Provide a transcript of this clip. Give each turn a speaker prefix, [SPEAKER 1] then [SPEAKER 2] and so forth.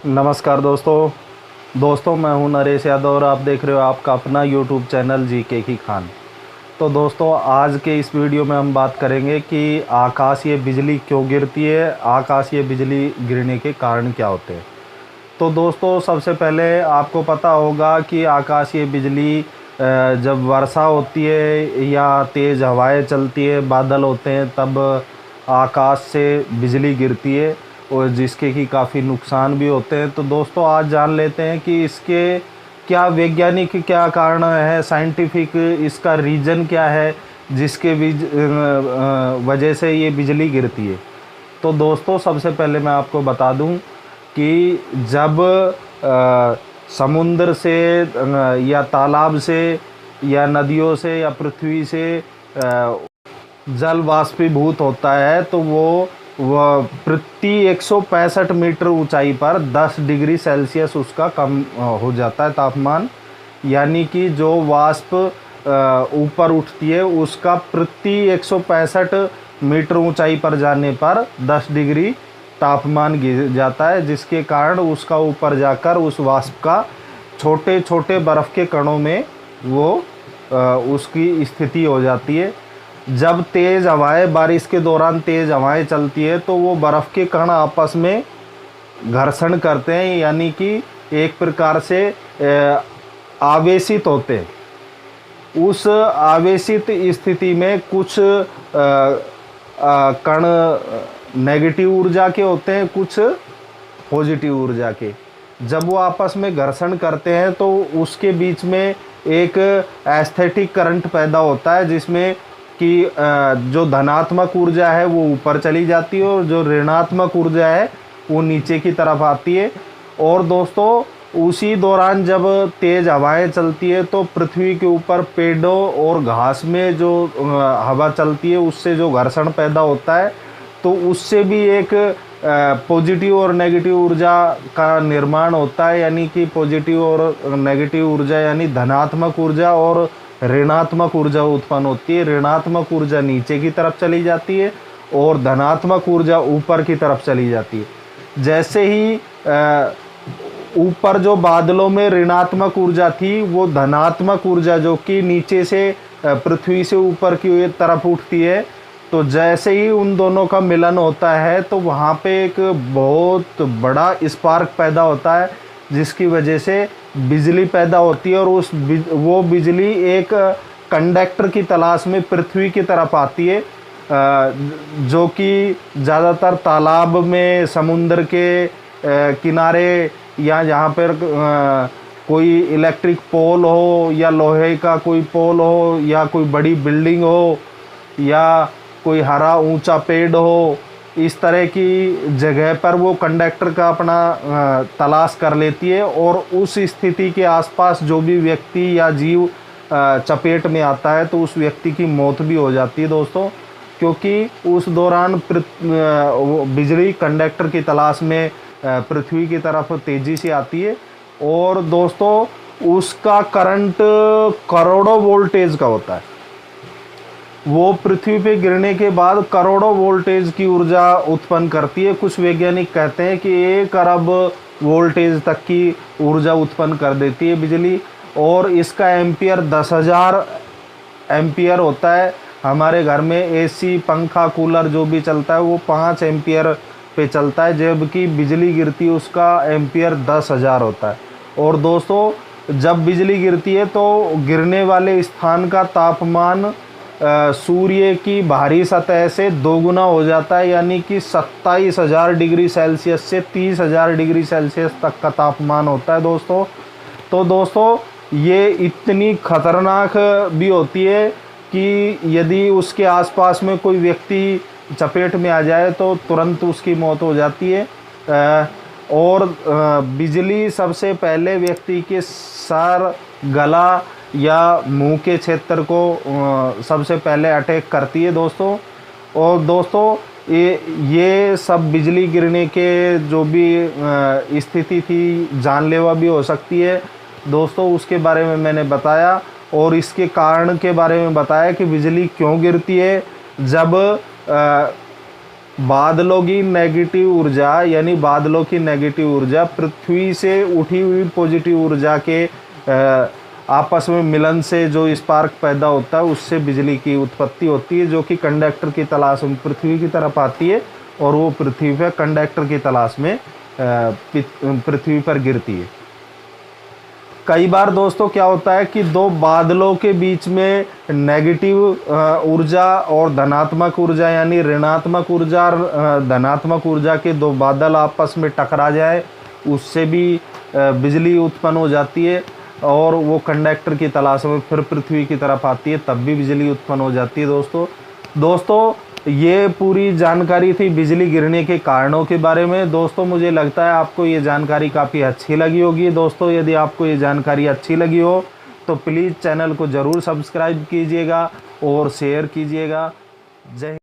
[SPEAKER 1] नमस्कार दोस्तों मैं हूं नरेश यादव और आप देख रहे हो आपका अपना यूट्यूब चैनल जीके की खान। तो दोस्तों आज के इस वीडियो में हम बात करेंगे कि आकाशीय बिजली क्यों गिरती है, आकाशीय बिजली गिरने के कारण क्या होते हैं। तो दोस्तों सबसे पहले आपको पता होगा कि आकाशीय बिजली जब वर्षा होती है या तेज़ हवाएं चलती है, बादल होते हैं, तब आकाश से बिजली गिरती है और जिसके कि काफ़ी नुकसान भी होते हैं। तो दोस्तों आज जान लेते हैं कि इसके क्या वैज्ञानिक क्या कारण है, साइंटिफिक इसका रीज़न क्या है जिसके वजह से ये बिजली गिरती है। तो दोस्तों सबसे पहले मैं आपको बता दूं कि जब समुद्र से या तालाब से या नदियों से या पृथ्वी से जल वाष्पीभूत होता है तो वह प्रति 165 मीटर ऊंचाई पर 10 डिग्री सेल्सियस उसका कम हो जाता है तापमान। यानी कि जो वाष्प ऊपर उठती है उसका प्रति 165 मीटर ऊंचाई पर जाने पर 10 डिग्री तापमान गिर जाता है, जिसके कारण उसका ऊपर जाकर उस वाष्प का छोटे छोटे बर्फ़ के कणों में वो उसकी स्थिति हो जाती है। जब तेज़ हवाएं, बारिश के दौरान तेज़ हवाएं चलती है तो वो बर्फ़ के कण आपस में घर्षण करते हैं, यानी कि एक प्रकार से आवेशित होते हैं। उस आवेशित स्थिति में कुछ कण नेगेटिव ऊर्जा के होते हैं, कुछ पॉजिटिव ऊर्जा के। जब वो आपस में घर्षण करते हैं तो उसके बीच में एक एस्थेटिक करंट पैदा होता है, जिसमें कि जो धनात्मक ऊर्जा है वो ऊपर चली जाती है और जो ऋणात्मक ऊर्जा है वो नीचे की तरफ आती है। और दोस्तों उसी दौरान जब तेज़ हवाएं चलती है तो पृथ्वी के ऊपर पेड़ों और घास में जो हवा चलती है उससे जो घर्षण पैदा होता है तो उससे भी एक पॉजिटिव और नेगेटिव ऊर्जा का निर्माण होता है। यानी कि पॉजिटिव और नेगेटिव ऊर्जा यानी धनात्मक ऊर्जा और ऋणात्मक ऊर्जा उत्पन्न होती है। ऋणात्मक ऊर्जा नीचे की तरफ चली जाती है और धनात्मक ऊर्जा ऊपर की तरफ चली जाती है। जैसे ही ऊपर जो बादलों में ऋणात्मक ऊर्जा थी वो धनात्मक ऊर्जा जो कि नीचे से पृथ्वी से ऊपर की तरफ उठती है, तो जैसे ही उन दोनों का मिलन होता है तो वहाँ पे एक बहुत बड़ा स्पार्क पैदा होता है, जिसकी वजह से बिजली पैदा होती है। और वो बिजली एक कंडक्टर की तलाश में पृथ्वी की तरफ आती है, जो कि ज़्यादातर तालाब में, समुद्र के किनारे या जहाँ पर कोई इलेक्ट्रिक पोल हो या लोहे का कोई पोल हो या कोई बड़ी बिल्डिंग हो या कोई हरा ऊंचा पेड़ हो, इस तरह की जगह पर वो कंडक्टर का अपना तलाश कर लेती है। और उस स्थिति के आसपास जो भी व्यक्ति या जीव चपेट में आता है तो उस व्यक्ति की मौत भी हो जाती है दोस्तों, क्योंकि उस दौरान बिजली कंडक्टर की तलाश में पृथ्वी की तरफ तेज़ी से आती है। और दोस्तों उसका करंट करोड़ों वोल्टेज का होता है। वो पृथ्वी पे गिरने के बाद करोड़ों वोल्टेज की ऊर्जा उत्पन्न करती है। कुछ वैज्ञानिक कहते हैं कि 1 अरब वोल्टेज तक की ऊर्जा उत्पन्न कर देती है बिजली। और इसका एम्पियर 10,000 एम्पियर होता है। हमारे घर में एसी, पंखा, कूलर जो भी चलता है वो 5 एम्पियर पे चलता है, जबकि बिजली गिरती है उसका एम्पियर 10,000 होता है। और दोस्तों जब बिजली गिरती है तो गिरने वाले स्थान का तापमान सूर्य की बाहरी सतह से दोगुना हो जाता है, यानी कि 27,000 डिग्री सेल्सियस से 30,000 डिग्री सेल्सियस तक का तापमान होता है दोस्तों। तो दोस्तों ये इतनी खतरनाक भी होती है कि यदि उसके आसपास में कोई व्यक्ति चपेट में आ जाए तो तुरंत उसकी मौत हो जाती है। और बिजली सबसे पहले व्यक्ति के सर, गला या मुंह के क्षेत्र को सबसे पहले अटैक करती है दोस्तों। और दोस्तों ये सब बिजली गिरने के जो भी स्थिति थी जानलेवा भी हो सकती है दोस्तों, उसके बारे में मैंने बताया। और इसके कारण के बारे में बताया कि बिजली क्यों गिरती है। जब बादलों की नेगेटिव ऊर्जा यानी बादलों की नेगेटिव ऊर्जा पृथ्वी से उठी हुई पॉजिटिव ऊर्जा के आपस में मिलन से जो स्पार्क पैदा होता है, उससे बिजली की उत्पत्ति होती है, जो कि कंडक्टर की तलाश में पृथ्वी की तरफ आती है और वो पृथ्वी पर कंडक्टर की तलाश में पृथ्वी पर गिरती है। कई बार दोस्तों क्या होता है कि दो बादलों के बीच में नेगेटिव ऊर्जा और धनात्मक ऊर्जा यानी ऋणात्मक ऊर्जा और धनात्मक ऊर्जा के दो बादल आपस में टकरा जाए, उससे भी बिजली उत्पन्न हो जाती है और वो कंडक्टर की तलाश में फिर पृथ्वी की तरफ आती है, तब भी बिजली उत्पन्न हो जाती है। दोस्तों ये पूरी जानकारी थी बिजली गिरने के कारणों के बारे में। दोस्तों मुझे लगता है आपको ये जानकारी काफ़ी अच्छी लगी होगी। दोस्तों यदि आपको ये जानकारी अच्छी लगी हो तो प्लीज़ चैनल को ज़रूर सब्सक्राइब कीजिएगा और शेयर कीजिएगा। जय हिंद।